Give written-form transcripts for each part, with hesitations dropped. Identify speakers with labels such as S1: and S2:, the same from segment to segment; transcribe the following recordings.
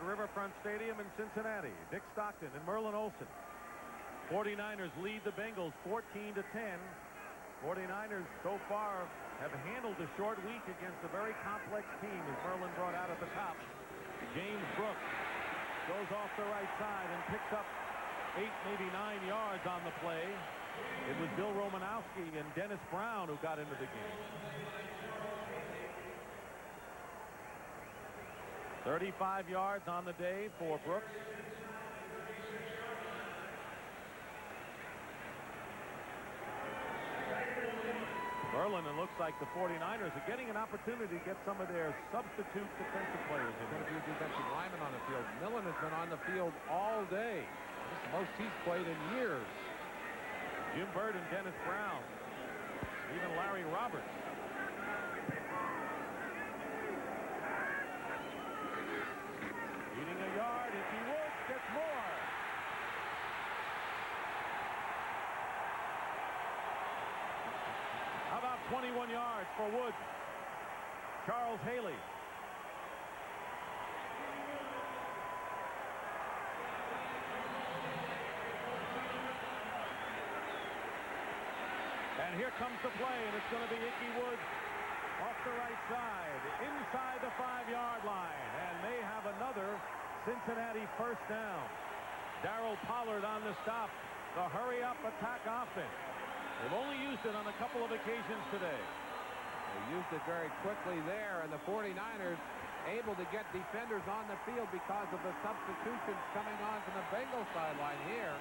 S1: Riverfront Stadium in Cincinnati. Dick Stockton and Merlin Olsen. 49ers lead the Bengals 14-10. 49ers so far have handled a short week against a very complex team, as Merlin brought out at the top. James Brooks goes off the right side and picks up 8, maybe 9 yards on the play. It was Bill Romanowski and Dennis Brown who got into the game. 35 yards on the day for Brooks. Merlin, it looks like the 49ers are getting an opportunity to get some of their substitute defensive players in.
S2: Quite a few defensive linemen on the field. Millen has been on the field all day. This is the most he's played in years.
S1: Jim Bird and Dennis Brown. Even Larry Roberts. Leading a yard. Ickey Woods gets more. How about 21 yards for Woods? Charles Haley. And here comes the play, and it's going to be Ickey Woods off the right side, inside the 5-yard line. And they have another Cincinnati first down. Darryl Pollard on the stop. The hurry-up attack offense. They've only used it on a couple of occasions today.
S2: They used it very quickly there, and the 49ers able to get defenders on the field because of the substitutions coming on from the Bengals sideline here.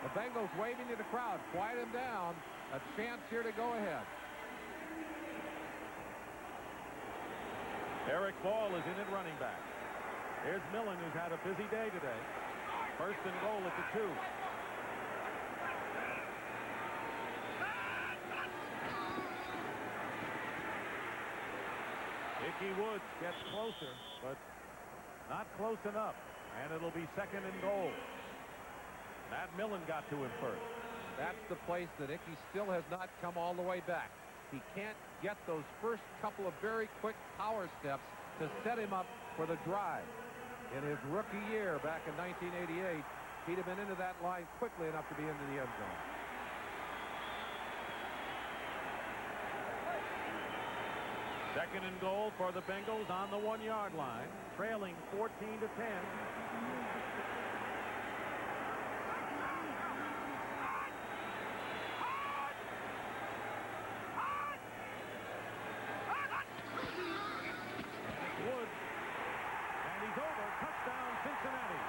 S2: The Bengals waving to the crowd. Quiet him down. A chance here to go ahead.
S1: Eric Ball is in at running back. Here's Millen, who's had a busy day today. First and goal at the 2. Ickey Woods gets closer, but not close enough. And it'll be second and goal. Matt Millen got to him first.
S2: That's the place that Ickey still has not come all the way back. He can't get those first couple of very quick power steps to set him up for the drive. In his rookie year back in 1988, he'd have been into that line quickly enough to be into the end zone.
S1: Second and goal for the Bengals on the 1-yard line, trailing 14-10. Woods, and he's over. Touchdown, Cincinnati.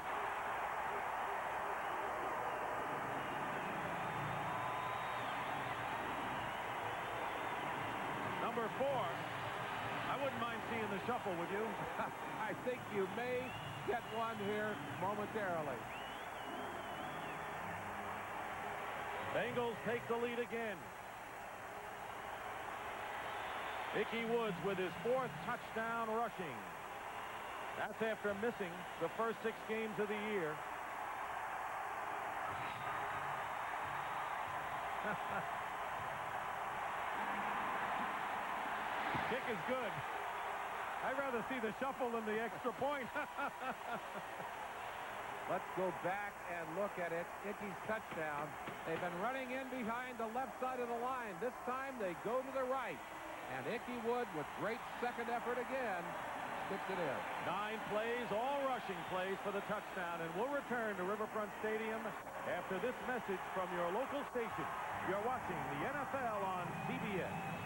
S1: Number 4. I wouldn't mind seeing the shuffle, would you?
S2: I think you may get one here momentarily.
S1: Bengals take the lead again. Ickey Woods with his 4th touchdown rushing. That's after missing the first 6 games of the year. Kick is good. I'd rather see the shuffle than the extra point.
S2: Let's go back and look at it. Ickey's touchdown. They've been running in behind the left side of the line. This time they go to the right. And Ickey Woods, with great second effort again, sticks it in. 9 plays, all rushing plays for the touchdown. And we'll return to Riverfront Stadium after this message from your local station. You're watching the NFL on CBS.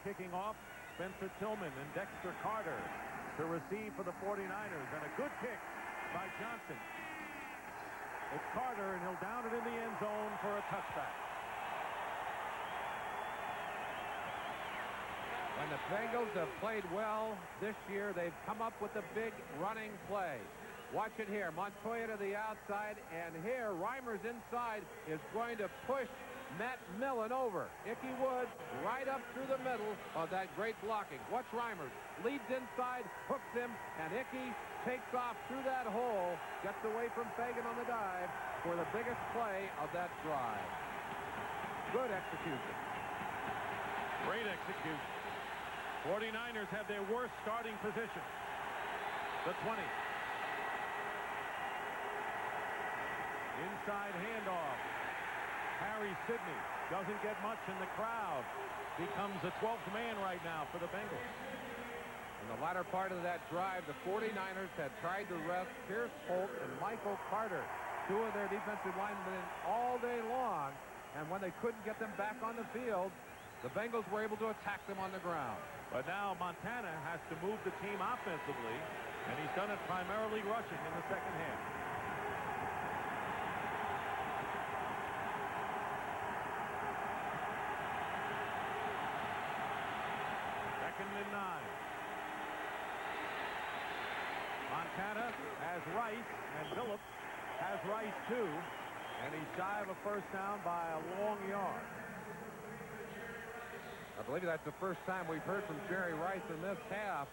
S2: Kicking off, Spencer Tillman and Dexter Carter to receive for the 49ers, and a good kick by Johnson. It's Carter, and he'll down it in the end zone for a touchback. When the Bengals have played well this year, they've come up with a big running play. Watch it here. Montoya to the outside, and here Reimers inside is going to push Matt Millen over. Ickey Woods right up through the middle of that great blocking. Watch Reimers. Leads inside, hooks him, and Ickey takes off through that hole, gets away from Fagan on the dive for the biggest play of that drive. Good execution.
S1: Great execution. 49ers have their worst starting position. The 20. Inside handoff. Harry Sidney doesn't get much in the crowd. Becomes the 12th man right now for the Bengals.
S2: In the latter part of that drive, the 49ers had tried to rest Pierce Holt and Michael Carter, two of their defensive linemen, all day long. And when they couldn't get them back on the field, the Bengals were able to attack them on the ground.
S1: But now Montana has to move the team offensively, and he's done it primarily rushing in the second half. Second and 9. Montana has Rice, and Phillips has Rice too, and he's shy of a first down by a long yard.
S2: I believe that's the first time we've heard from Jerry Rice in this half.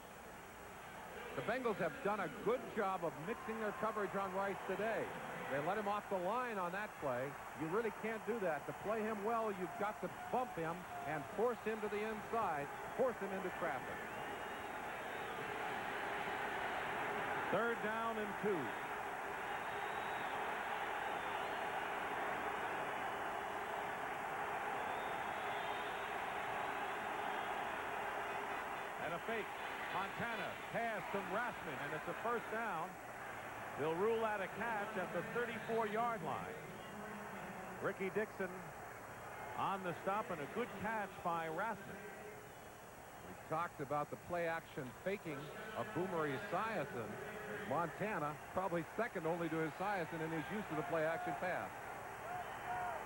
S2: The Bengals have done a good job of mixing their coverage on Rice today. They let him off the line on that play. You really can't do that. To play him well, you've got to bump him and force him to the inside, force him into traffic.
S1: Third down and 2. And a fake. Montana pass to Rathman, and it's a first down. They'll rule out a catch at the 34-yard line. Ricky Dixon on the stop, and a good catch by Rathman.
S2: We talked about the play-action faking of Boomer Esiason. Montana probably second only to Esiason in his use of the play-action pass.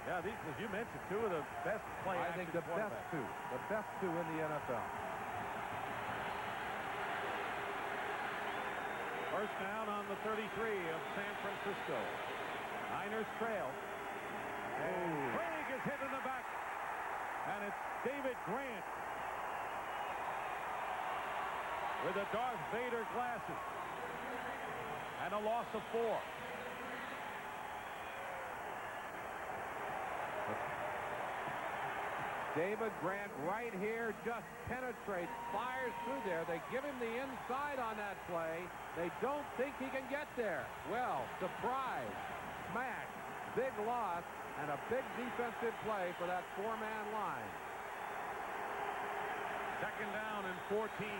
S1: Yeah, these, as you mentioned, two of the best play-action.
S2: I think the best two in the NFL.
S1: First down on the 33 of San Francisco. Niners trail. And Craig is hit in the back. And it's David Grant with the Darth Vader glasses. And a loss of 4.
S2: David Grant right here just penetrates, fires through there. They give him the inside on that play. They don't think he can get there. Well, surprise, smash, big loss, and a big defensive play for that 4-man line.
S1: Second down and 14.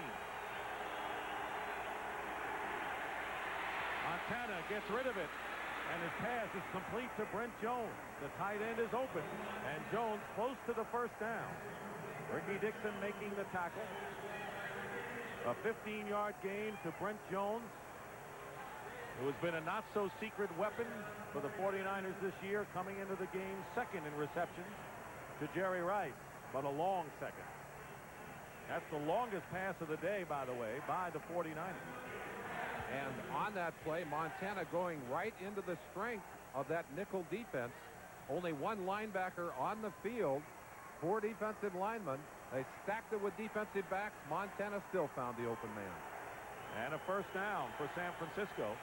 S1: Montana gets rid of it, and his pass is complete to Brent Jones. The tight end is open, and Jones close to the first down. Ricky Dixon making the tackle. A 15-yard gain to Brent Jones, who has been a not-so-secret weapon for the 49ers this year, coming into the game second in receptions to Jerry Rice, but a long second. That's the longest pass of the day, by the way, by the 49ers.
S2: And on that play, Montana going right into the strength of that nickel defense. Only one linebacker on the field, 4 defensive linemen. They stacked it with defensive backs. Montana still found the open man.
S1: And a first down for San Francisco.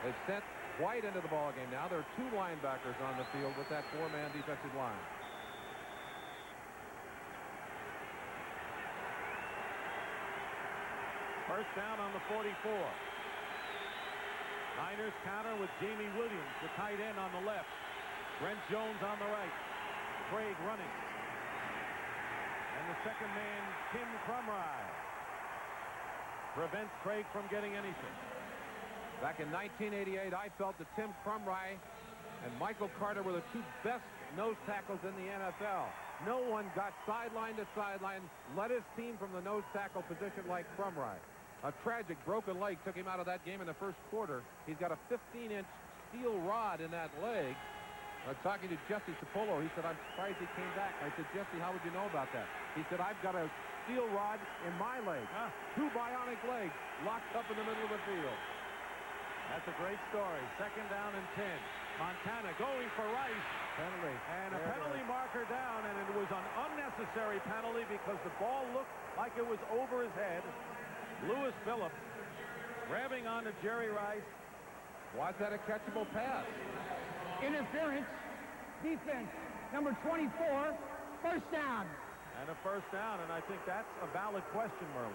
S2: They've sent White into the ballgame now. There are 2 linebackers on the field with that 4-man defensive line.
S1: First down on the 44. Niners counter with Jamie Williams, the tight end, on the left. Brent Jones on the right. Craig running. And the second man, Tim Crumry, prevents Craig from getting anything.
S2: Back in 1988, I felt that Tim Crumry and Michael Carter were the 2 best nose tackles in the NFL. No one got sideline to sideline, led his team from the nose tackle position like Crumry. A tragic broken leg took him out of that game in the first quarter. He's got a 15-inch steel rod in that leg. Talking to Jesse Sapolo, he said, "I'm surprised he came back." I said, "Jesse, how would you know about that?" He said, "I've got a steel rod in my leg." 2 bionic legs locked up in the middle of the field.
S1: That's a great story. Second down and 10. Montana going for Rice.
S2: Penalty.
S1: And a penalty marker down, and it was an unnecessary penalty because the ball looked like it was over his head. Lewis Phillips grabbing onto Jerry Rice.
S2: Was that a catchable pass?
S3: Interference, defense, number 24, first down.
S1: And a first down, and I think that's a valid question, Merlin.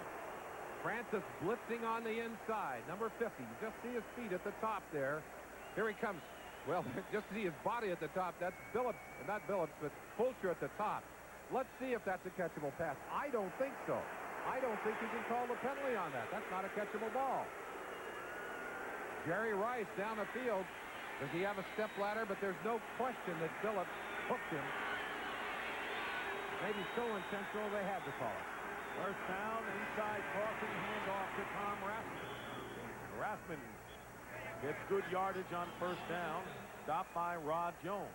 S2: Francis blitzing on the inside. Number 50. You just see his feet at the top there. Here he comes. Well, just see his body at the top. That's Billups, not Billups, but Fulcher at the top. Let's see if that's a catchable pass. I don't think so. I don't think he can call the penalty on that. That's not a catchable ball. Jerry Rice down the field. Does he have a step ladder? But there's no question that Billups hooked him. Maybe so intentional they had to call it.
S1: First down, inside crossing handoff to Tom Rathman. Rathman gets good yardage on first down. Stopped by Rod Jones.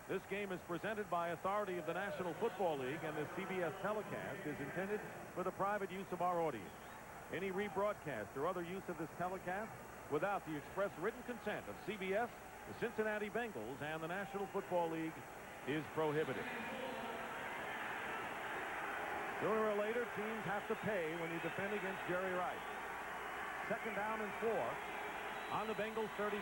S1: This game is presented by authority of the National Football League, and the CBS telecast is intended for the private use of our audience. Any rebroadcast or other use of this telecast without the express written consent of CBS, the Cincinnati Bengals, and the National Football League is prohibited. Sooner or later, teams have to pay when you defend against Jerry Rice. Second down and 4 on the Bengals 35.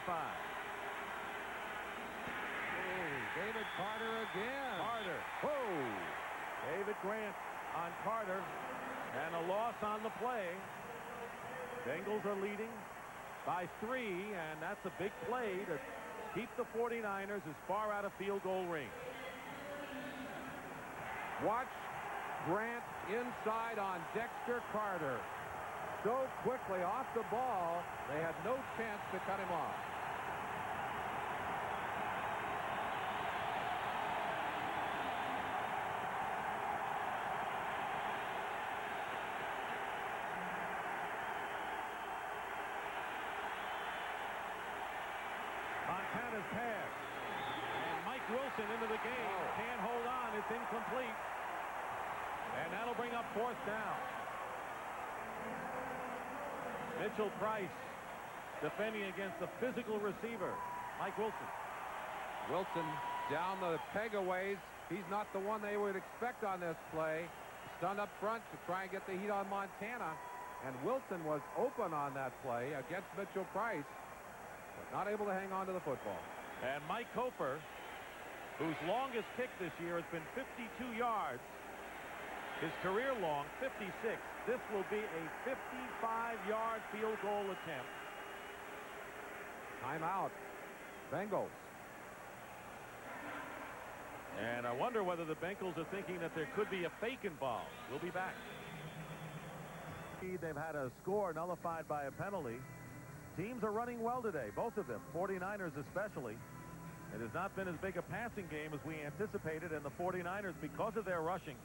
S2: David Carter again.
S1: Carter.
S2: Whoa.
S1: David Grant on Carter. And a loss on the play. Bengals are leading by 3, and that's a big play to keep the 49ers as far out of field goal range.
S2: Watch Grant inside on Dexter Carter. So quickly off the ball, they had no chance to cut him off.
S1: Montana's pass. And Mike Wilson into the game. Can't hold on. It's incomplete. And that'll bring up fourth down. Mitchell Price defending against the physical receiver, Mike Wilson.
S2: Wilson down the pegaways. He's not the one they would expect on this play. Stunned up front to try and get the heat on Montana. And Wilson was open on that play against Mitchell Price, but not able to hang on to the football.
S1: And Mike Cofer, whose longest kick this year has been 52 yards, his career long 56. This will be a 55-yard field goal attempt.
S2: Timeout. Bengals.
S1: And I wonder whether the Bengals are thinking that there could be a fake involved. We'll be back. They've had a score nullified by a penalty. Teams are running well today, both of them, 49ers especially. It has not been as big a passing game as we anticipated, and the 49ers, because of their rushing,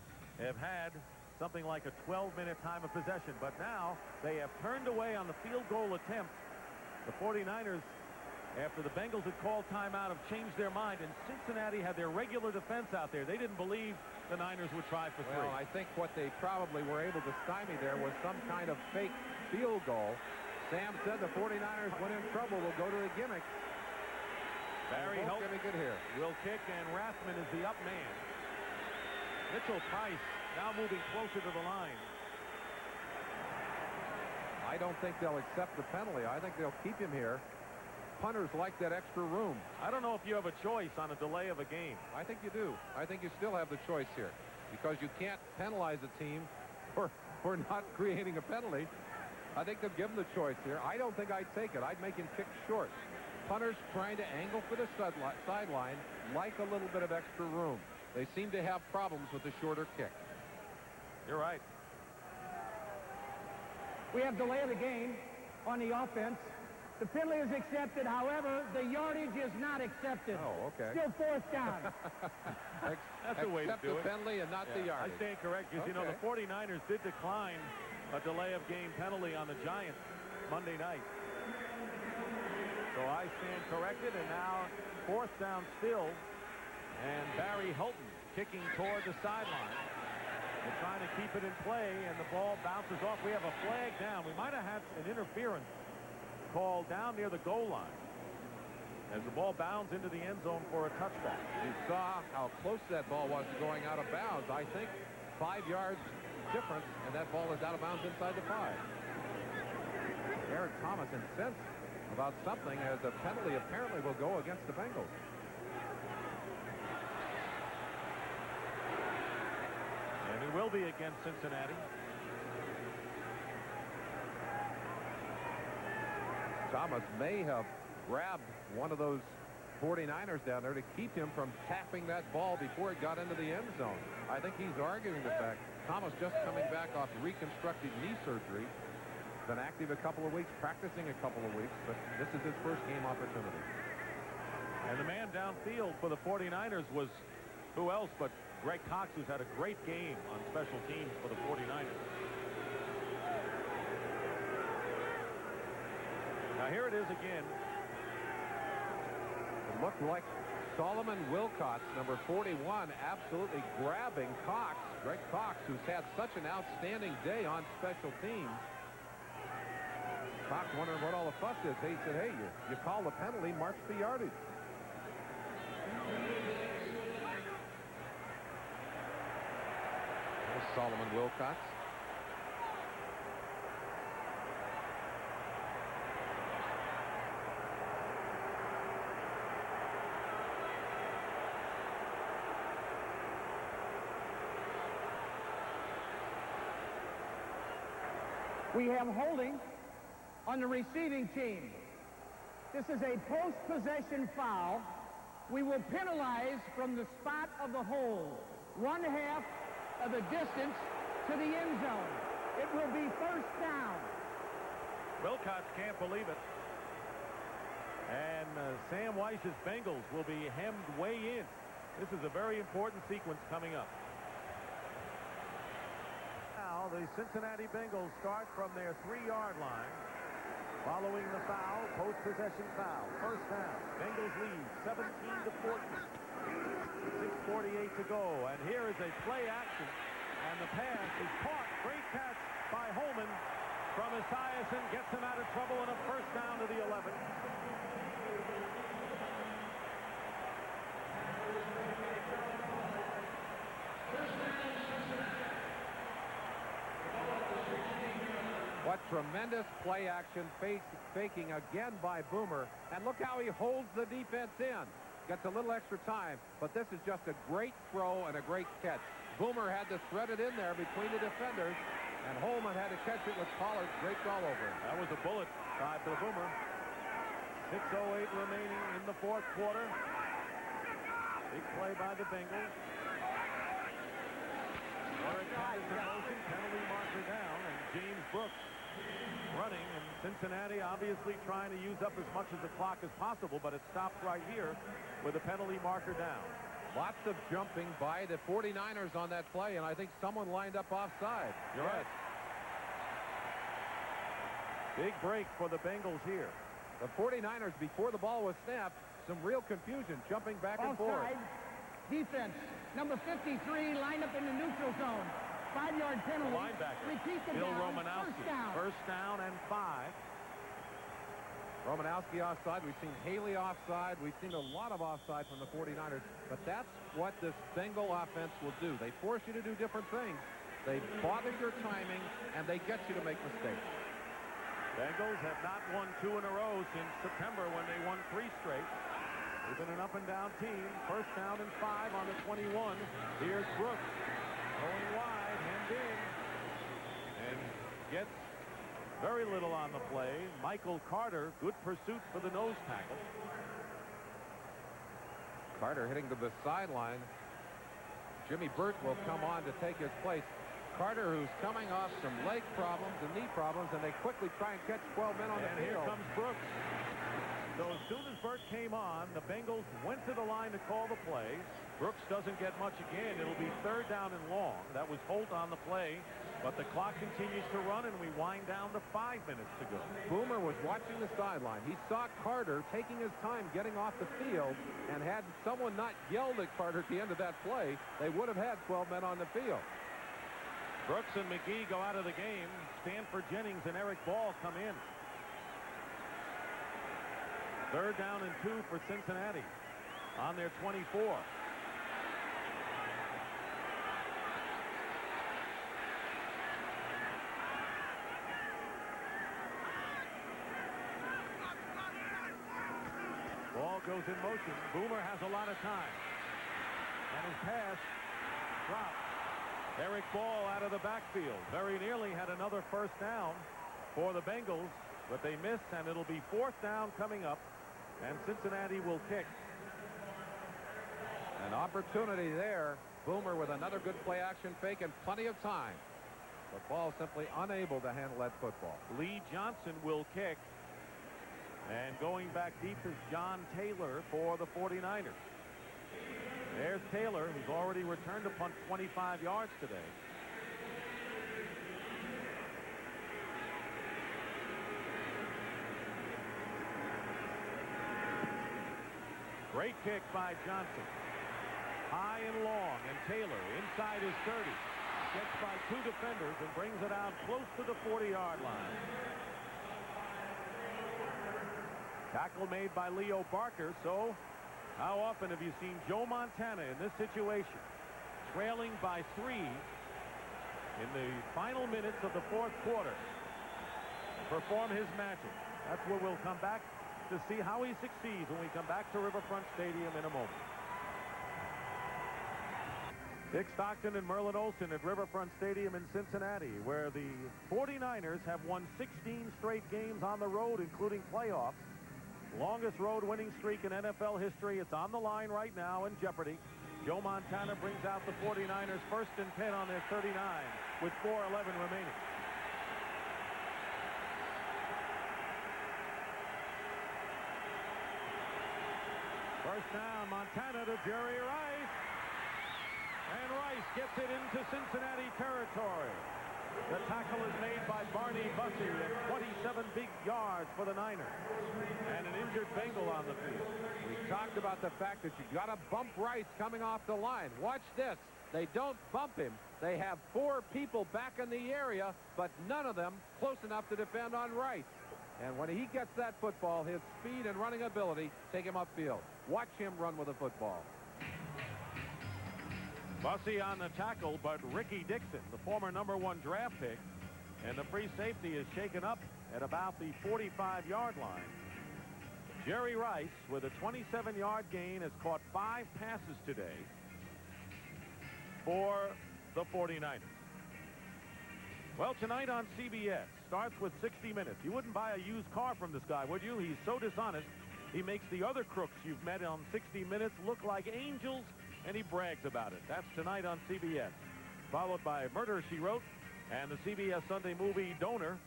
S1: have had something like a 12-minute time of possession. But now they have turned away on the field goal attempt. The 49ers, after the Bengals had called timeout, have changed their mind, and Cincinnati had their regular defense out there. They didn't believe the Niners would try for 3.
S2: Well, I think what they probably were able to stymie there was some kind of fake field goal. Sam said the 49ers, when in trouble, will go to the gimmick.
S1: Barry Hilton will kick, and Rathman is the up man. Mitchell Price now moving closer to the line.
S2: I don't think they'll accept the penalty. I think they'll keep him here. Punters like that extra room.
S1: I don't know if you have a choice on a delay of a game.
S2: I think you do. I think you still have the choice here, because you can't penalize a team for not creating a penalty. I think they'll give him the choice here. I don't think I'd take it. I'd make him kick short. Punters trying to angle for the sideline like a little bit of extra room. They seem to have problems with the shorter kick.
S1: You're right.
S3: We have delay of the game on the offense. The penalty is accepted. However, the yardage is not accepted.
S2: Oh, okay.
S3: Still fourth down.
S1: That's a way to do it.
S2: Accept the penalty and not the yardage.
S1: I stand correct, because, you know, the 49ers did decline a delay of game penalty on the Giants Monday night. So I stand corrected, and now fourth down still. And Barry Hilton kicking toward the sideline. They're trying to keep it in play, and the ball bounces off. We have a flag down. We might have had an interference call down near the goal line as the ball bounds into the end zone for a touchback.
S2: You saw how close that ball was to going out of bounds. I think 5 yards difference, and that ball is out of bounds inside the 5. Eric Thomas incensed about something, as a penalty apparently will go against the Bengals.
S1: be against Cincinnati.
S2: Thomas may have grabbed one of those 49ers down there to keep him from tapping that ball before it got into the end zone. I think he's arguing the fact Thomas just coming back off reconstructed knee surgery. Been active a couple of weeks, practicing a couple of weeks, but this is his first game opportunity.
S1: And the man downfield for the 49ers was who else but Greg Cox, who's had a great game on special teams for the 49ers. Now here it is again.
S2: It looked like Solomon Wilcots, number 41, absolutely grabbing Cox. Greg Cox, who's had such an outstanding day on special teams. Cox wondering what all the fuss is. He said, hey, you call the penalty, march the yardage. There's Solomon Wilcots.
S3: We have holding on the receiving team. This is a post-possession foul. We will penalize from the spot of the hold, 1/2 of the distance to the end zone. It will be first down.
S1: Wilcots can't believe it. And Sam Weiss's Bengals will be hemmed way in. This is a very important sequence coming up. Now the Cincinnati Bengals start from their 3-yard line. Following the foul, post-possession foul. First down. Bengals lead 17-14. 6:48 to go. And here is a play action. And the pass is caught. Great catch by Holman from Esiason. Gets him out of trouble and a first down to the 11.
S2: What tremendous play action faking again by Boomer. And look how he holds the defense in. Gets a little extra time, but this is just a great throw and a great catch. Boomer had to thread it in there between the defenders, and Holman had to catch it with Pollard draped all over him.
S1: That was a bullet by the Boomer. 6:08 remaining in the fourth quarter. Big play by the Bengals. Eric Patterson motion, penalty marker down, and James Brooks running, and Cincinnati obviously trying to use up as much of the clock as possible, but it stopped right here with a penalty marker down.
S2: Lots of jumping by the 49ers on that play, and I think someone lined up offside.
S1: You're right. Big break for the Bengals here.
S2: The 49ers, before the ball was snapped, some real confusion, jumping back and forth.
S3: Offside. Defense, number 53, lined up in the neutral zone. 5-yard penalty.
S1: The linebacker,
S3: Repeat the
S1: Bill
S3: down.
S1: Romanowski.
S3: First
S1: First down
S3: down.
S1: and 5.
S2: Romanowski offside. We've seen Haley offside. We've seen a lot of offside from the 49ers. But that's what this Bengal offense will do. They force you to do different things. They bother your timing, and they get you to make mistakes.
S1: Bengals have not won 2 in a row since September when they won 3 straight. They've been an up-and-down team. First down and 5 on the 21. Here's Brooks going wide, hemmed in, and gets very little on the play. Michael Carter, good pursuit for the nose tackle.
S2: Carter hitting to the sideline. Jimmy Burt will come on to take his place. Carter, who's coming off some leg problems and knee problems, and they quickly try and catch 12 men on the field.
S1: And here comes Brooks. So as soon as Burt came on, the Bengals went to the line to call the play. Brooks doesn't get much again. It'll be third down and long. That was Holt on the play, but the clock continues to run, and we wind down to 5 minutes to go.
S2: Boomer was watching the sideline. He saw Carter taking his time getting off the field, and had someone not yelled at Carter at the end of that play, they would have had 12 men on the field.
S1: Brooks and McGee go out of the game. Stanford Jennings and Eric Ball come in. Third down and 2 for Cincinnati on their 24. Ball goes in motion. Boomer has a lot of time. And his pass dropped. Eric Ball out of the backfield. Very nearly had another first down for the Bengals, but they miss, and it'll be 4th down coming up, and Cincinnati will kick.
S2: An opportunity there. Boomer with another good play action fake and plenty of time. But Ball simply unable to handle that football.
S1: Lee Johnson will kick. And going back deep is John Taylor for the 49ers. There's Taylor, who's already returned a punt 25 yards today. Great kick by Johnson. High and long, and Taylor inside his 30. Gets by 2 defenders and brings it out close to the 40-yard line. Tackle made by Leo Barker. So how often have you seen Joe Montana in this situation, trailing by 3 in the final minutes of the 4th quarter, perform his magic? That's where we'll come back to see how he succeeds when we come back to Riverfront Stadium in a moment. Dick Stockton and Merlin Olsen at Riverfront Stadium in Cincinnati, where the 49ers have won 16 straight games on the road, including playoffs. Longest road winning streak in NFL history. It's on the line right now in jeopardy. Joe Montana brings out the 49ers 1st and 10 on their 39 with 4:11 remaining. First down, Montana to Jerry Rice. And Rice gets it into Cincinnati territory. The tackle is made by Barney Bussey at 27 big yards for the Niners. And an injured Bengal on the field.
S2: We talked about the fact that you got to bump Rice coming off the line. Watch this. They don't bump him. They have 4 people back in the area, but none of them close enough to defend on Rice. And when he gets that football, his speed and running ability take him upfield. Watch him run with the football.
S1: Bussey on the tackle, but Ricky Dixon, the former #1 draft pick, and the free safety is shaken up at about the 45-yard line. Jerry Rice, with a 27-yard gain, has caught 5 passes today for the 49ers. Well, tonight on CBS starts with 60 Minutes. You wouldn't buy a used car from this guy, would you? He's so dishonest. He makes the other crooks you've met on 60 Minutes look like angels, and he brags about it. That's tonight on CBS, followed by Murder, She Wrote, and the CBS Sunday movie Donor,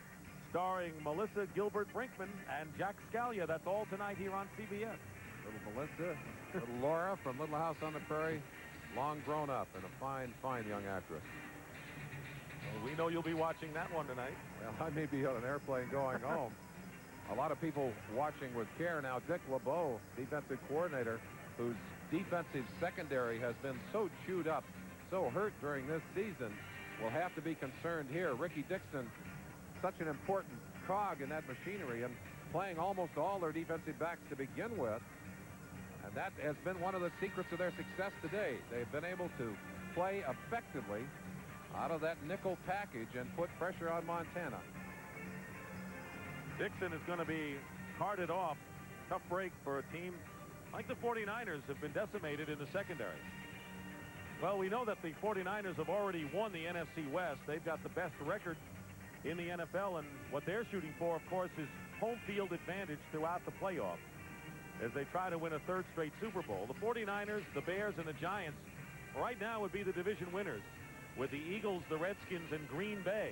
S1: starring Melissa Gilbert Brinkman and Jack Scalia. That's all tonight here on CBS.
S2: Little Melissa, little Laura from Little House on the Prairie, long grown up and a fine, fine young actress.
S1: Well, we know you'll be watching that one tonight.
S2: Well, I may be on an airplane going home. A lot of people watching with care now. Dick LeBeau, defensive coordinator, whose defensive secondary has been so chewed up, so hurt during this season, will have to be concerned here. Ricky Dixon, such an important cog in that machinery, and playing almost all their defensive backs to begin with. And that has been one of the secrets of their success today. They've been able to play effectively out of that nickel package and put pressure on Montana.
S1: Dixon is going to be carted off. Tough break for a team like the 49ers have been decimated in the secondary. Well, we know that the 49ers have already won the NFC West. They've got the best record in the NFL, and what they're shooting for, of course, is home field advantage throughout the playoffs as they try to win a 3rd straight Super Bowl. The 49ers, the Bears, and the Giants right now would be the division winners, with the Eagles, the Redskins, and Green Bay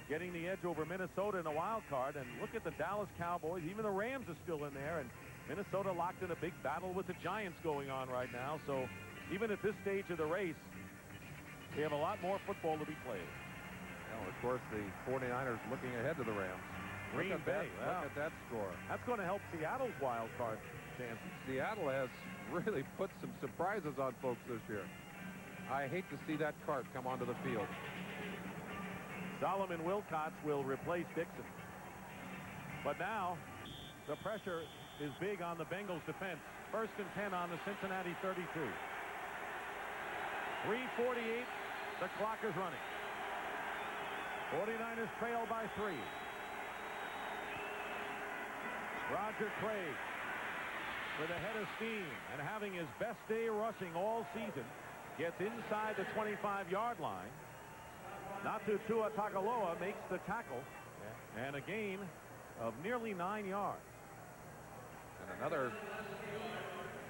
S1: getting the edge over Minnesota in a wild card. And look at the Dallas Cowboys. Even the Rams are still in there, and Minnesota locked in a big battle with the Giants going on right now. So even at this stage of the race, we have a lot more football to be played.
S2: Well, of course, the 49ers looking ahead to the Rams.
S1: Green Bay.
S2: Look at that score.
S1: That's going to help Seattle's wild card chances.
S2: Seattle has really put some surprises on folks this year. I hate to see that cart come onto the field.
S1: Solomon Wilcots will replace Dixon. But now the pressure is big on the Bengals defense. 1st and 10 on the Cincinnati 32. 3:48. The clock is running. 49ers trail by 3. Roger Craig with a head of steam and having his best day rushing all season gets inside the 25-yard line. Natu Tuatagaloa makes the tackle, and a gain of nearly 9 yards.
S2: And another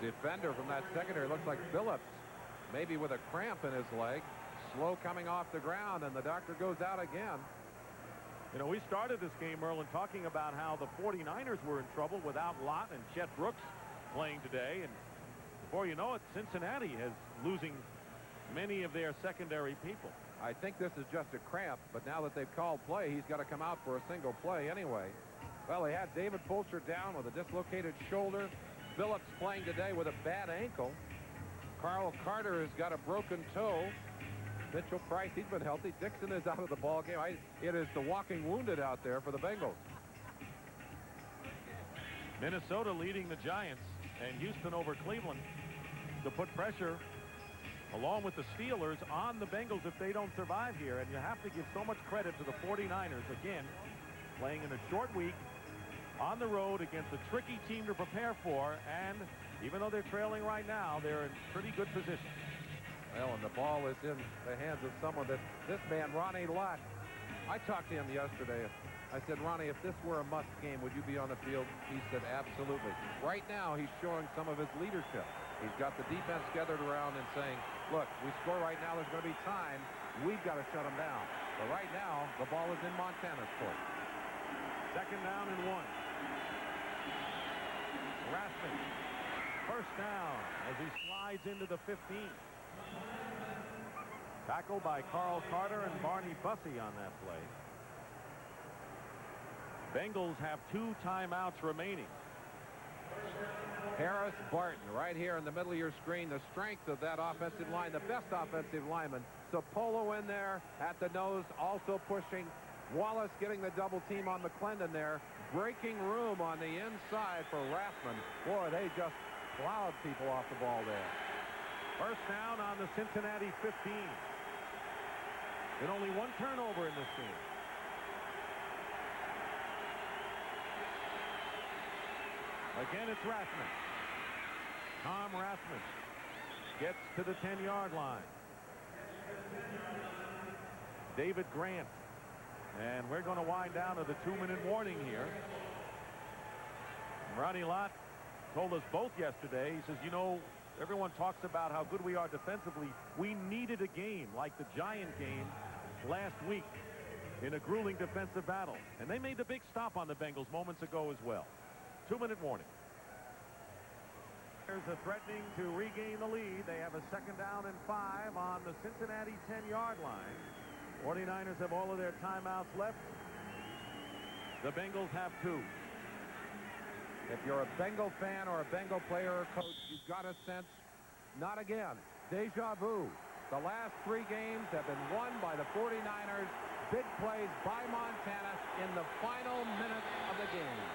S2: defender from that secondary, looks like Phillips, maybe with a cramp in his leg, slow coming off the ground, and the doctor goes out again.
S1: You know, we started this game, Merlin, talking about how the 49ers were in trouble without Lott and Chet Brooks playing today, and before you know it, Cincinnati is losing many of their secondary people.
S2: I think this is just a cramp, but now that they've called play, he's got to come out for a single play anyway. Well, they had David Fulcher down with a dislocated shoulder. Phillips playing today with a bad ankle. Carl Carter has got a broken toe. Mitchell Price, he's been healthy. Dixon is out of the ball game. It is the walking wounded out there for the Bengals.
S1: Minnesota leading the Giants and Houston over Cleveland to put pressure along with the Steelers on the Bengals if they don't survive here. And you have to give so much credit to the 49ers, again, playing in a short week on the road against a tricky team to prepare for, and even though they're trailing right now, they're in pretty good position.
S2: Well, and the ball is in the hands of someone that this man, Ronnie Lott, I talked to him yesterday. I said, Ronnie, if this were a must game, would you be on the field? He said, absolutely. Right now, he's showing some of his leadership. He's got the defense gathered around and saying, look, we score right now, there's going to be time. We've got to shut them down. But right now, the ball is in Montana's court.
S1: Second down and 1. Rathman, first down as he slides into the 15. Tackle by Carl Carter and Barney Bussey on that play. Bengals have 2 timeouts remaining.
S2: Harris Barton right here in the middle of your screen. The strength of that offensive line, the best offensive lineman. Sapolo in there at the nose, also pushing. Wallace getting the double team on McClendon there. Breaking room on the inside for Rathman. Boy, they just plowed people off the ball there.
S1: First down on the Cincinnati 15. And only 1 turnover in this game. Again, it's Rathman. Tom Rathman gets to the 10-yard line. David Grant. And we're going to wind down to the 2-minute warning here. Ronnie Lott told us both yesterday. He says, you know, everyone talks about how good we are defensively. We needed a game like the Giant game last week in a grueling defensive battle. And they made the big stop on the Bengals moments ago as well. 2-minute warning. There's a threatening to regain the lead. They have a second down and 5 on the Cincinnati 10-yard line. 49ers have all of their timeouts left. The Bengals have 2.
S2: If you're a Bengal fan or a Bengal player or coach, you've got a sense, not again, deja vu. The last 3 games have been won by the 49ers. Big plays by Montana in the final minutes of the game.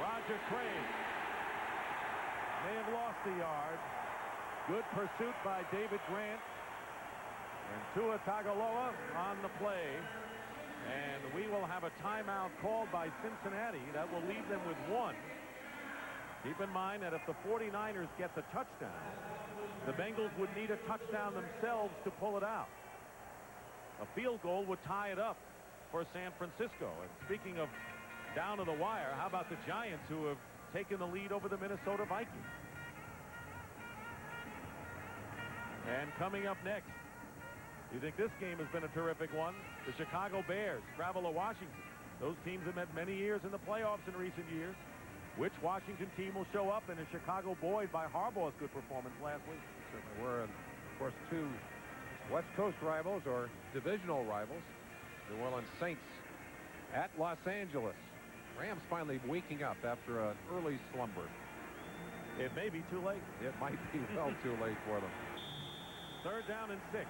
S1: Roger Craig may have lost a yard. Good pursuit by David Grant. And Tua Tagovailoa on the play. And we will have a timeout called by Cincinnati. That will leave them with 1. Keep in mind that if the 49ers get the touchdown, the Bengals would need a touchdown themselves to pull it out. A field goal would tie it up for San Francisco. And speaking of down to the wire, how about the Giants, who have taken the lead over the Minnesota Vikings? And coming up next, you think this game has been a terrific one? The Chicago Bears travel to Washington. Those teams have met many years in the playoffs in recent years. Which Washington team will show up in a Chicago buoyed by Harbaugh's good performance last week?
S2: Certainly were, and of course, 2 West Coast rivals or divisional rivals. New Orleans Saints at Los Angeles. Rams finally waking up after an early slumber.
S1: It may be too late.
S2: It might be well too late for them.
S1: Third down and 6.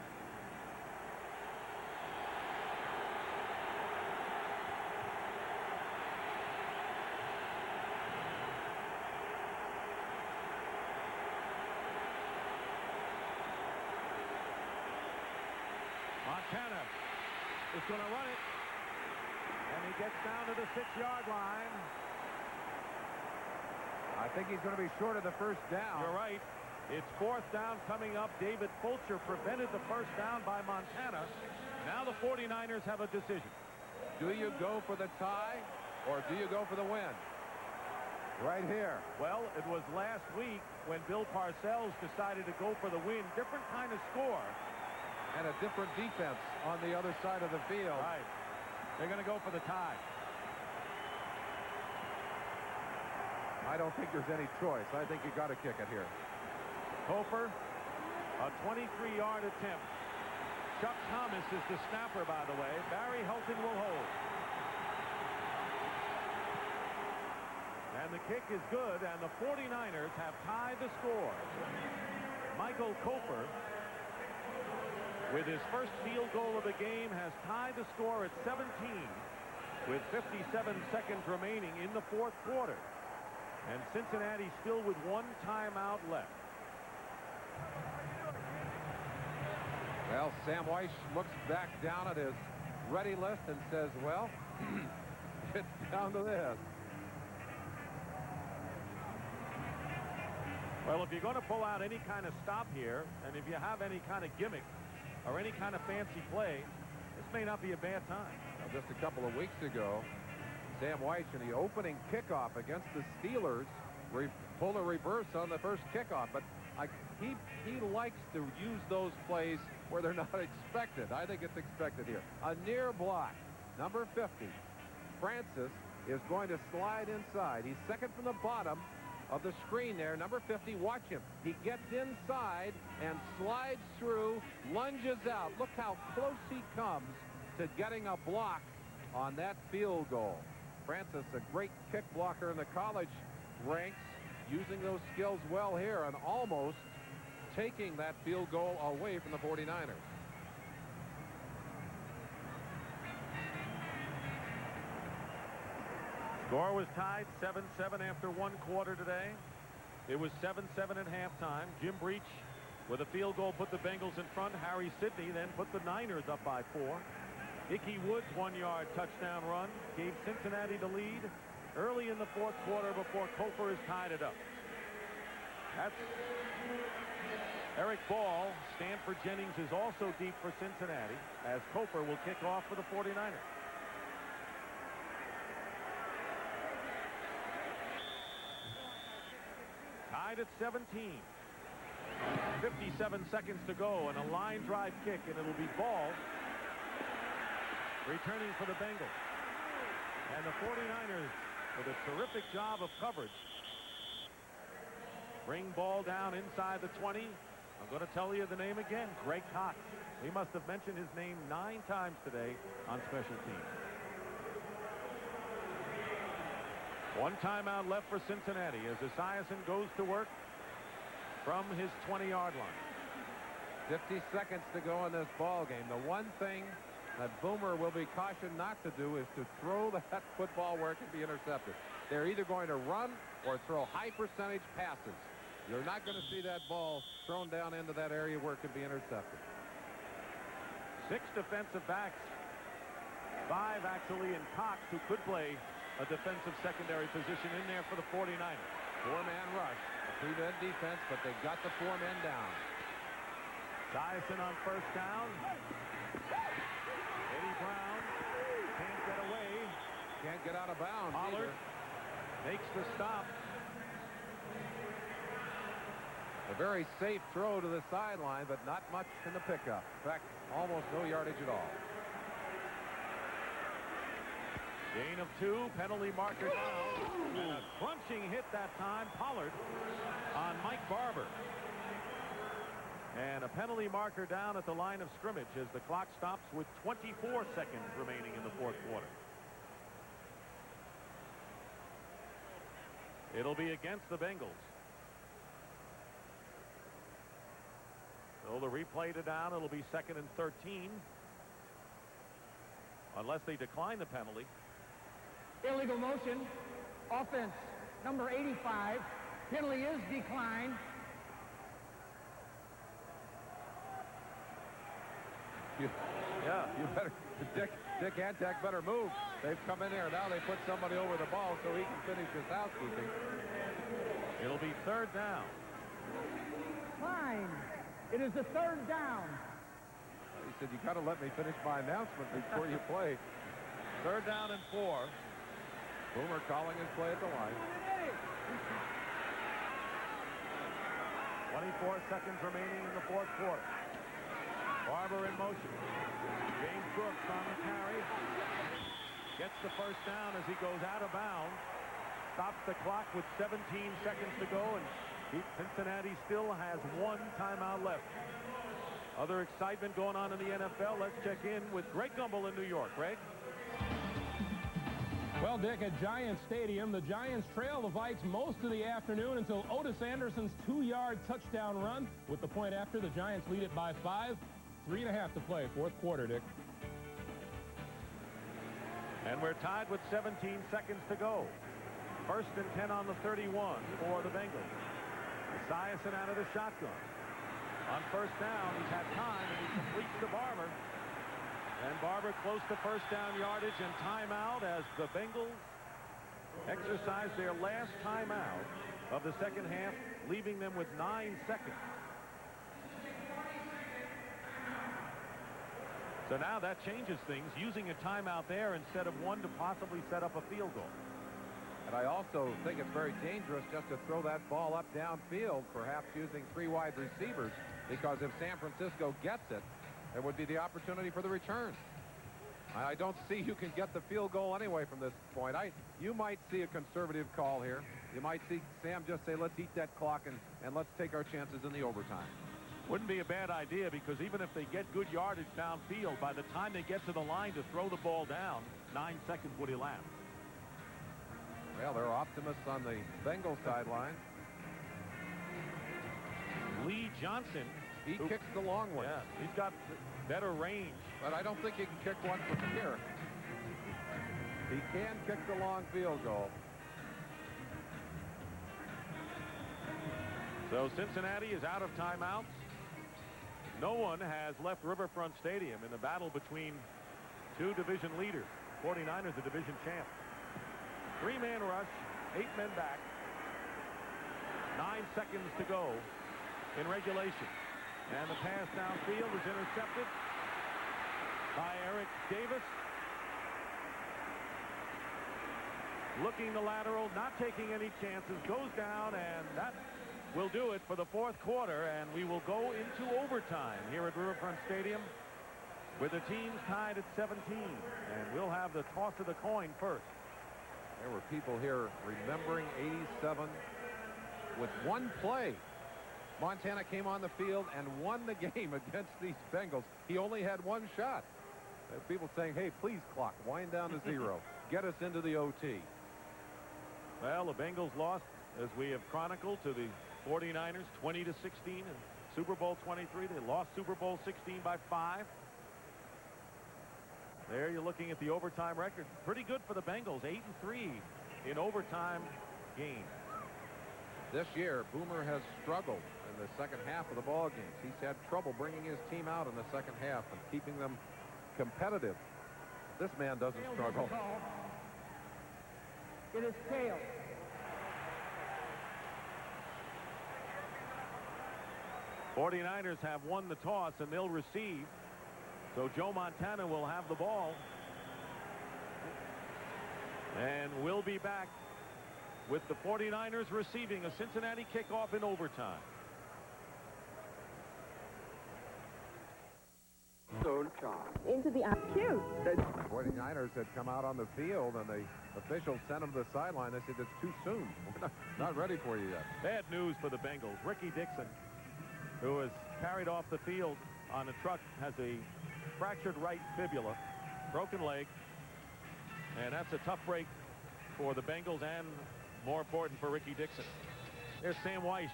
S1: Montana is going to run it. And he gets down to the 6-yard line.
S2: I think he's going to be short of the first down.
S1: You're right. It's 4th down coming up. David Fulcher prevented the first down by Montana. Now the 49ers have a decision.
S2: Do you go for the tie or do you go for the win? Right here.
S1: Well, it was last week when Bill Parcells decided to go for the win. Different kind of score.
S2: And a different defense on the other side of the field.
S1: Right. They're going to go for the tie.
S2: I don't think there's any choice. I think you got to kick it here.
S1: Cofer, a 23-yard attempt. Chuck Thomas is the snapper, by the way. Barry Helton will hold. And the kick is good, and the 49ers have tied the score. Michael Cofer, with his first field goal of the game, has tied the score at 17 with 57 seconds remaining in the 4th quarter. And Cincinnati still with 1 timeout left.
S2: Well, Sam Weiss looks back down at his ready list and says, well, it's down to this.
S1: Well, if you're going to pull out any kind of stop here, and if you have any kind of gimmick or any kind of fancy play, this may not be a bad time.
S2: Well, just a couple of weeks ago, Sam Weiss in the opening kickoff against the Steelers pulled a reverse on the first kickoff, but he likes to use those plays where they're not expected. I think it's expected here. A near block, number 50. Francis is going to slide inside. He's second from the bottom of the screen there. Number 50, watch him. He gets inside and slides through, lunges out. Look how close he comes to getting a block on that field goal. Francis, a great kick blocker in the college ranks, using those skills well here and almost taking that field goal away from the 49ers.
S1: Score was tied 7-7 after 1 quarter today. It was 7-7 at halftime. Jim Breech with a field goal put the Bengals in front. Harry Sidney then put the Niners up by 4. Ickey Woods 1-yard touchdown run gave Cincinnati the lead early in the 4th quarter before Cofer has tied it up. That's Eric Ball. Stanford Jennings is also deep for Cincinnati as Cofer will kick off for the 49ers. Tied at 17. 57 seconds to go and a line drive kick, and it'll be Ball returning for the Bengals. And the 49ers with a terrific job of coverage. Bring Ball down inside the 20. I'm going to tell you the name again, Greg Cox. We must have mentioned his name 9 times today on special teams. 1 timeout left for Cincinnati as Esiason goes to work from his 20-yard line.
S2: 50 seconds to go in this ball game. The one thing that Boomer will be cautioned not to do is to throw that football where it can be intercepted. They're either going to run or throw high percentage passes. You're not going to see that ball thrown down into that area where it can be intercepted.
S1: 6 defensive backs, 5 actually in Cox, who could play a defensive secondary position in there for the 49ers.
S2: 4-man rush, a 3-man defense, but they got the 4 men down.
S1: Esiason on first down. Eddie Brown can't get away.
S2: Can't get out of bounds.
S1: Pollard makes the stop.
S2: A very safe throw to the sideline, but not much in the pickup. In fact, almost no yardage at all.
S1: Gain of 2, penalty marker down. A crunching hit that time, Pollard on Mike Barber. And a penalty marker down at the line of scrimmage as the clock stops with 24 seconds remaining in the 4th quarter. It'll be against the Bengals. So the replay to down, it'll be 2nd and 13. Unless they decline the penalty.
S3: Illegal motion. Offense number 85. Penalty is declined.
S2: You better, Dick Antek better move. They've come in there. Now they put somebody over the ball so he can finish his housekeeping.
S1: It'll be 3rd down.
S3: Fine. It is a third down.
S2: He said, you got to let me finish my announcement before you play.
S1: Third down and 4.
S2: Boomer calling his play at the line.
S1: 24 seconds remaining in the fourth quarter. Barber in motion. James Brooks on the carry. Gets the first down as he goes out of bounds. Stops the clock with 17 seconds to go, and Cincinnati still has one timeout left. Other excitement going on in the NFL. Let's check in with Greg Gumbel in New York. Greg?
S4: Well, Dick, at Giants Stadium, the Giants trail the Vikes most of the afternoon until Otis Anderson's 2-yard touchdown run. With the point after, the Giants lead it by 5. 3.5 to play, fourth quarter, Dick.
S1: And we're tied with 17 seconds to go. First and 10 on the 31 for the Bengals. Esiason out of the shotgun. On first down, he's had time, and he completes to Barber. And Barber close to first down yardage and timeout as the Bengals exercise their last timeout of the second half, leaving them with 9 seconds. So now that changes things, using a timeout there instead of one to possibly set up a field goal.
S2: And I also think it's very dangerous just to throw that ball up downfield, perhaps using 3 wide receivers, because if San Francisco gets it, there would be the opportunity for the return. I don't see you can get the field goal anyway from this point. You might see a conservative call here. You might see Sam just say, let's eat that clock and let's take our chances in the overtime.
S1: Wouldn't be a bad idea, because even if they get good yardage downfield, by the time they get to the line to throw the ball down, 9 seconds would elapse.
S2: Well, there are optimists on the Bengals sideline.
S1: Lee Johnson.
S2: He kicks the long one.
S1: Yeah, he's got better range.
S2: But I don't think he can kick one from here. He can kick the long field goal.
S1: So Cincinnati is out of timeouts. No one has left Riverfront Stadium in the battle between two division leaders. 49ers, the division champ. 3-man rush, 8 men back. 9 seconds to go in regulation. And the pass downfield is intercepted by Eric Davis. Looking the lateral, not taking any chances, goes down, and that will do it for the fourth quarter, and we will go into overtime here at Riverfront Stadium with the teams tied at 17, and we'll have the toss of the coin first.
S2: There were people here remembering '87 with one play. Montana came on the field and won the game against these Bengals. He only had one shot. There were people saying, hey, please, clock, wind down to 0. Get us into the OT.
S1: Well, the Bengals lost, as we have chronicled, to the 49ers 20-16 in Super Bowl 23. They lost Super Bowl 16 by 5. There you're looking at the overtime record. Pretty good for the Bengals, 8-3 in overtime games.
S2: This year, Boomer has struggled in the second half of the ball games. He's had trouble bringing his team out in the second half and keeping them competitive. This man doesn't struggle.
S3: It is tail.
S1: '49ers have won the toss, and they'll receive. So Joe Montana will have the ball. And we'll be back with the 49ers receiving a Cincinnati kickoff in overtime.
S5: Into the cute.
S2: The 49ers had come out on the field, and the officials sent them to the sideline. They said, it's too soon. We're not ready for you yet.
S1: Bad news for the Bengals. Ricky Dixon, who was carried off the field on a truck, has a fractured right fibula, broken leg, and that's a tough break for the Bengals and, more important, for Ricky Dixon. There's Sam Weiss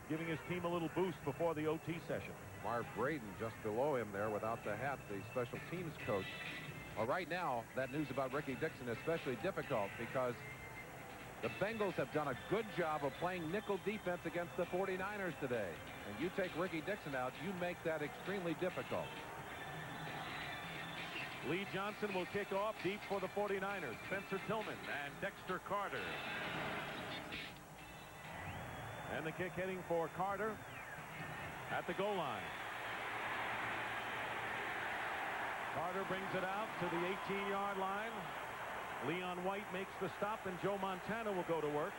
S1: giving his team a little boost before the OT session.
S2: Marv Braden just below him there without the hat, the special teams coach. Well, right now, that news about Ricky Dixon is especially difficult because the Bengals have done a good job of playing nickel defense against the 49ers today. And you take Ricky Dixon out, you make that extremely difficult.
S1: Lee Johnson will kick off deep for the 49ers. Spencer Tillman and Dexter Carter. And the kick heading for Carter at the goal line. Carter brings it out to the 18-yard line. Leon White makes the stop, and Joe Montana will go to work.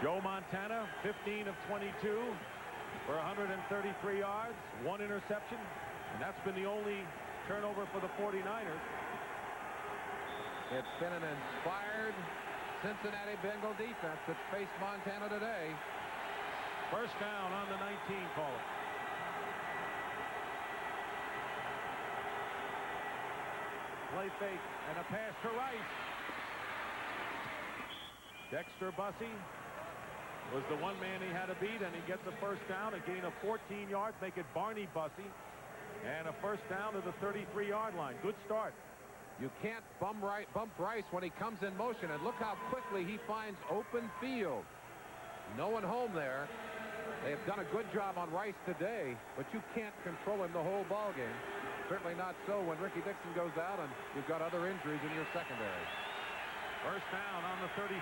S1: Joe Montana, 15 of 22 for 133 yards, 1 interception, and that's been the only turnover for the 49ers.
S2: It's been an inspired Cincinnati Bengal defense that's faced Montana today.
S1: First down on the 19, call it. Play fake and a pass to Rice. Dexter Bussey was the one man he had to beat, and he gets a first down, a gain of 14 yards, make it Barney Bussey, and a first down to the 33-yard line. Good start.
S2: You can't bump Rice when he comes in motion, and look how quickly he finds open field. No one home there. They have done a good job on Rice today, but you can't control him the whole ball game. Certainly not so when Ricky Dixon goes out and you've got other injuries in your secondary.
S1: First down on the 33.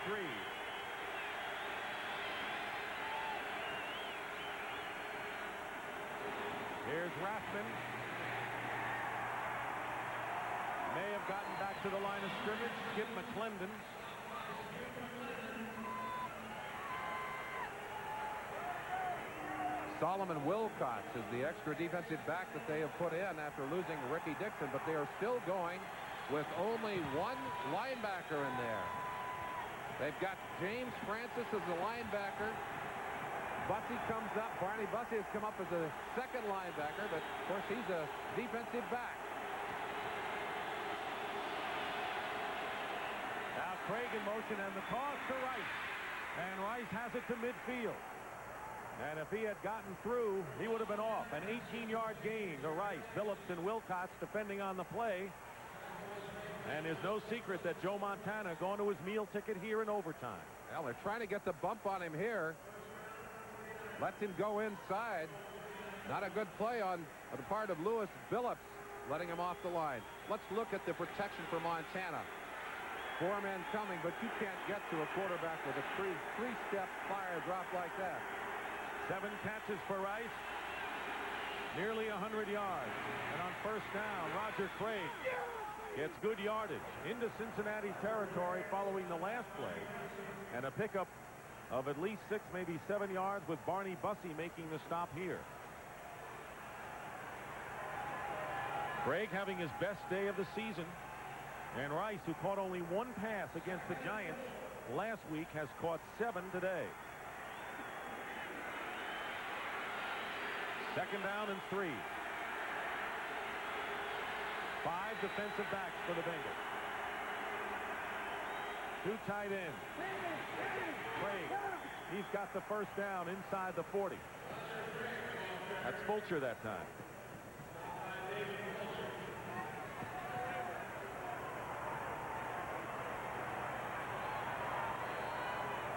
S1: Here's Rathman. May have gotten back to the line of scrimmage. Skip McClendon.
S2: Solomon Wilcox is the extra defensive back that they have put in after losing Ricky Dixon, but they are still going with only one linebacker in there. They've got James Francis as the linebacker. Bussey comes up. Barney Bussey has come up as a second linebacker, but of course he's a defensive back.
S1: Now Craig in motion, and the toss to Rice. And Rice has it to midfield. And if he had gotten through, he would have been off. An 18-yard gain to Rice. Phillips and Wilcox defending on the play. And there's no secret that Joe Montana going to his meal ticket here in overtime.
S2: Well, they're trying to get the bump on him here. Lets him go inside. Not a good play on the part of Lewis Phillips, letting him off the line. Let's look at the protection for Montana. 4 men coming, but you can't get to a quarterback with a three-step fire drop like that.
S1: 7 catches for Rice. Nearly 100 yards. And on first down, Roger Craig gets good yardage into Cincinnati territory following the last play. And a pickup of at least 6, maybe 7 yards, with Barney Bussey making the stop here. Craig having his best day of the season. And Rice, who caught only 1 pass against the Giants last week, has caught 7 today. Second down and 3. 5 defensive backs for the Bengals. 2 tight ends. Craig, he's got the first down inside the 40. That's Fulcher that time.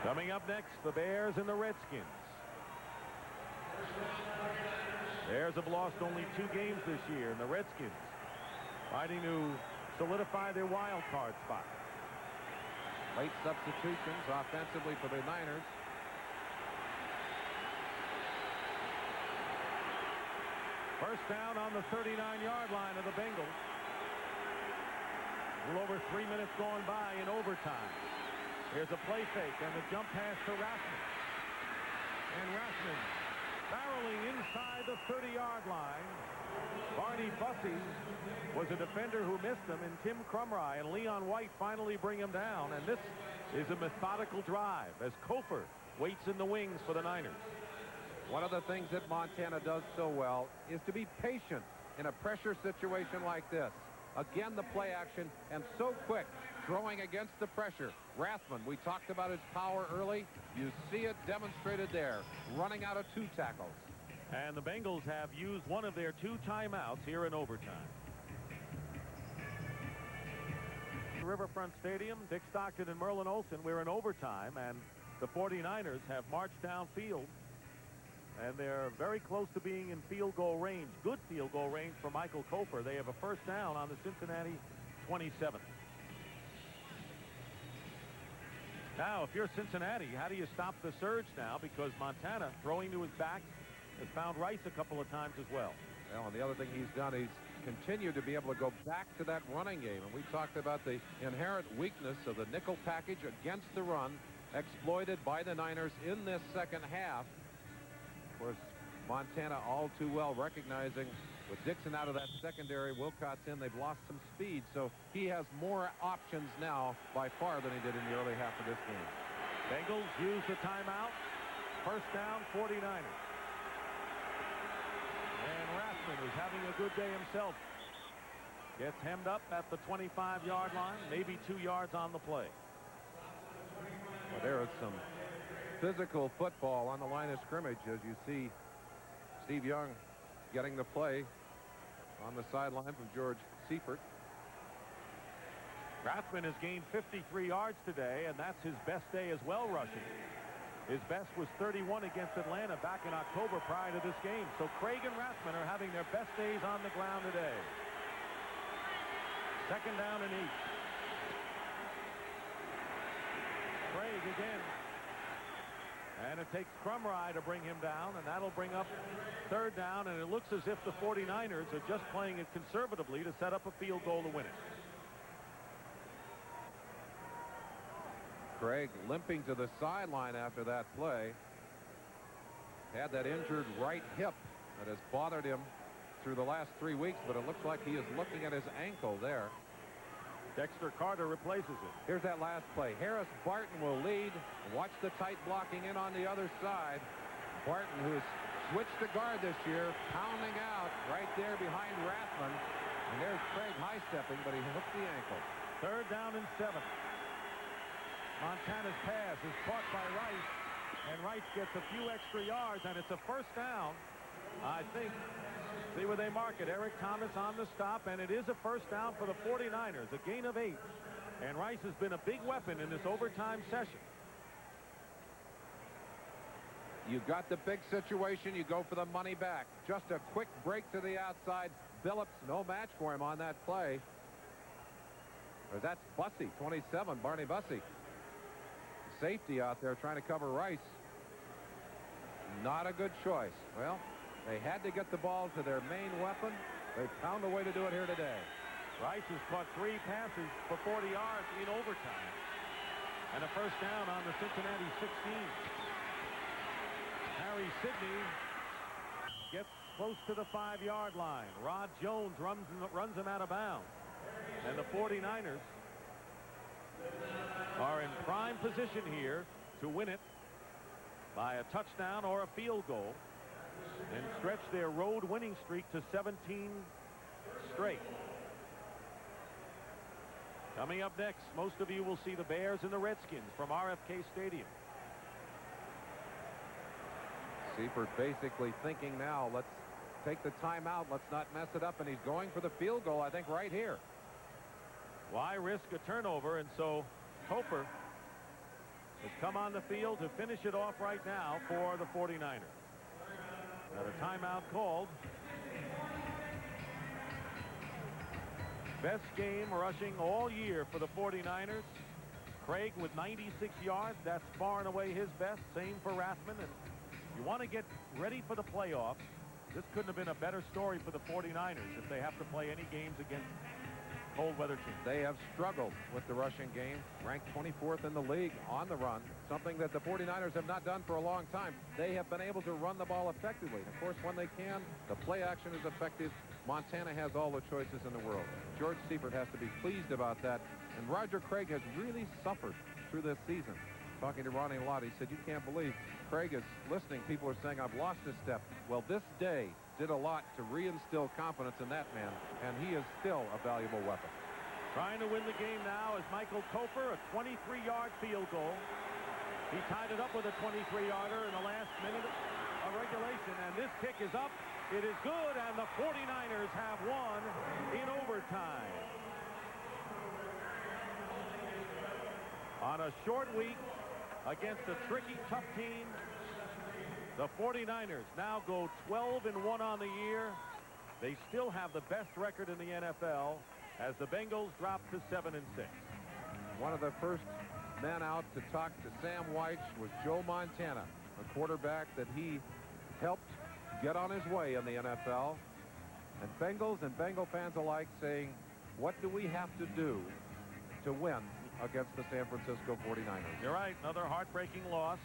S1: Coming up next, the Bears and the Redskins. Bears have lost only 2 games this year, and the Redskins fighting to solidify their wild card spot.
S2: Late substitutions offensively for the Niners.
S1: First down on the 39-yard line of the Bengals. A little over 3 minutes going by in overtime. Here's a play fake and the jump pass to Rathman. And Rathman barreling inside the 30-yard line. Barney Bussey was a defender who missed him, and Tim Crumry and Leon White finally bring him down. And this is a methodical drive as Cofer waits in the wings for the Niners.
S2: One of the things that Montana does so well is to be patient in a pressure situation like this. Again, the play action, and so quick, throwing against the pressure. Rathman, we talked about his power early. You see it demonstrated there, running out of 2 tackles.
S1: And the Bengals have used one of their 2 timeouts here in overtime. Riverfront Stadium, Dick Stockton and Merlin Olsen, we're in overtime, and the 49ers have marched downfield, and they're very close to being in field goal range. Good field goal range for Michael Cofer. They have a first down on the Cincinnati 27th. Now, if you're Cincinnati, how do you stop the surge now? Because Montana, throwing to his back, has found Rice a couple of times as well.
S2: Well, and the other thing he's done, he's continued to be able to go back to that running game. And we talked about the inherent weakness of the nickel package against the run, exploited by the Niners in this second half. Of course, Montana all too well recognizing with Dixon out of that secondary, Wilcott's in, they've lost some speed, so he has more options now by far than he did in the early half of this game.
S1: Bengals use the timeout. First down, 49ers. And Rathman, who's having a good day himself, gets hemmed up at the 25-yard line, maybe 2 yards on the play.
S2: Well, there is some physical football on the line of scrimmage as you see Steve Young getting the play on the sideline from George Seifert.
S1: Rathman has gained 53 yards today, and that's his best day as well rushing. His best was 31 against Atlanta back in October prior to this game. So Craig and Rathman are having their best days on the ground today. Second down and 8. Craig again. And it takes Crumry to bring him down, and that'll bring up third down, and it looks as if the 49ers are just playing it conservatively to set up a field goal to win it.
S2: Craig limping to the sideline after that play. Had that injured right hip that has bothered him through the last 3 weeks, but it looks like he is looking at his ankle there.
S1: Dexter Carter replaces it.
S2: Here's that last play. Harris Barton will lead. Watch the tight blocking in on the other side. Barton, who's switched to guard this year, pounding out right there behind Rathman. And there's Craig high-stepping, but he hooked the ankle.
S1: Third down and 7. Montana's pass is caught by Rice, and Rice gets a few extra yards, and it's a first down. I think, see where they mark it. Eric Thomas on the stop, and it is a first down for the 49ers, a gain of 8. And Rice has been a big weapon in this overtime session.
S2: You got the big situation, you go for the money back. Just a quick break to the outside. Phillips, no match for him on that play. Or that's Bussey, 27, Barney Bussey. Safety out there trying to cover Rice. Not a good choice. Well, they had to get the ball to their main weapon. They found a way to do it here today.
S1: Rice has caught 3 passes for 40 yards in overtime. And a first down on the Cincinnati 16. Harry Sidney gets close to the 5-yard line. Rod Jones runs him out of bounds. And the 49ers are in prime position here to win it by a touchdown or a field goal and stretch their road winning streak to 17 straight. Coming up next, most of you will see the Bears and the Redskins from RFK Stadium.
S2: Seifert basically thinking now, let's take the timeout, let's not mess it up, and he's going for the field goal, I think, right here.
S1: Why risk a turnover? And so Cofer has come on the field to finish it off right now for the 49ers. Got a timeout called. Best game rushing all year for the 49ers. Craig with 96 yards. That's far and away his best. Same for Rathman. And you want to get ready for the playoffs. This couldn't have been a better story for the 49ers if they have to play any games against cold weather teams.
S2: They have struggled with the rushing game, ranked 24th in the league on the run, something that the 49ers have not done for a long time. They have been able to run the ball effectively. And of course, when they can, the play action is effective. Montana has all the choices in the world. George Seifert has to be pleased about that. And Roger Craig has really suffered through this season. Talking to Ronnie Lott, he said, you can't believe Craig is listening. People are saying, I've lost a step. Well, this day did a lot to reinstill confidence in that man, and he is still a valuable weapon.
S1: Trying to win the game now is Michael Cofer, a 23-yard field goal. He tied it up with a 23-yarder in the last minute of regulation, and this kick is up. It is good, and the 49ers have won in overtime. On a short week against a tricky, tough team, the 49ers now go 12-1 on the year. They still have the best record in the NFL. as the Bengals drop to 7-6.
S2: One of the first men out to talk to Sam Wyche was Joe Montana, a quarterback that he helped get on his way in the NFL. And Bengals and Bengal fans alike saying, what do we have to do to win against the San Francisco 49ers?
S1: You're right, another heartbreaking loss.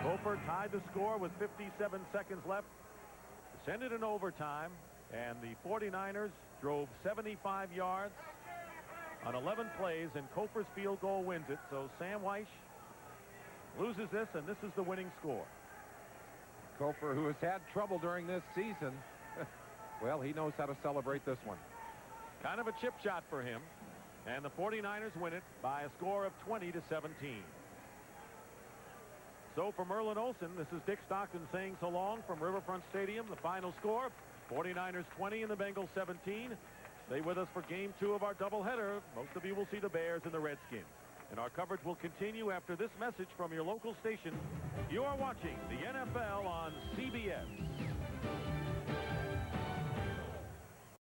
S1: Cofer tied the score with 57 seconds left. Send it in overtime, and the 49ers drove 75 yards on 11 plays, and Cofer's field goal wins it. So Sam Wyche loses this, and this is the winning score.
S2: Cofer, who has had trouble during this season, well, he knows how to celebrate this one.
S1: Kind of a chip shot for him, and the 49ers win it by a score of 20-17. So for Merlin Olsen, this is Dick Stockton saying so long from Riverfront Stadium. The final score, 49ers 20 and the Bengals 17. Stay with us for game 2 of our doubleheader. Most of you will see the Bears and the Redskins. And our coverage will continue after this message from your local station. You are watching the NFL on CBS.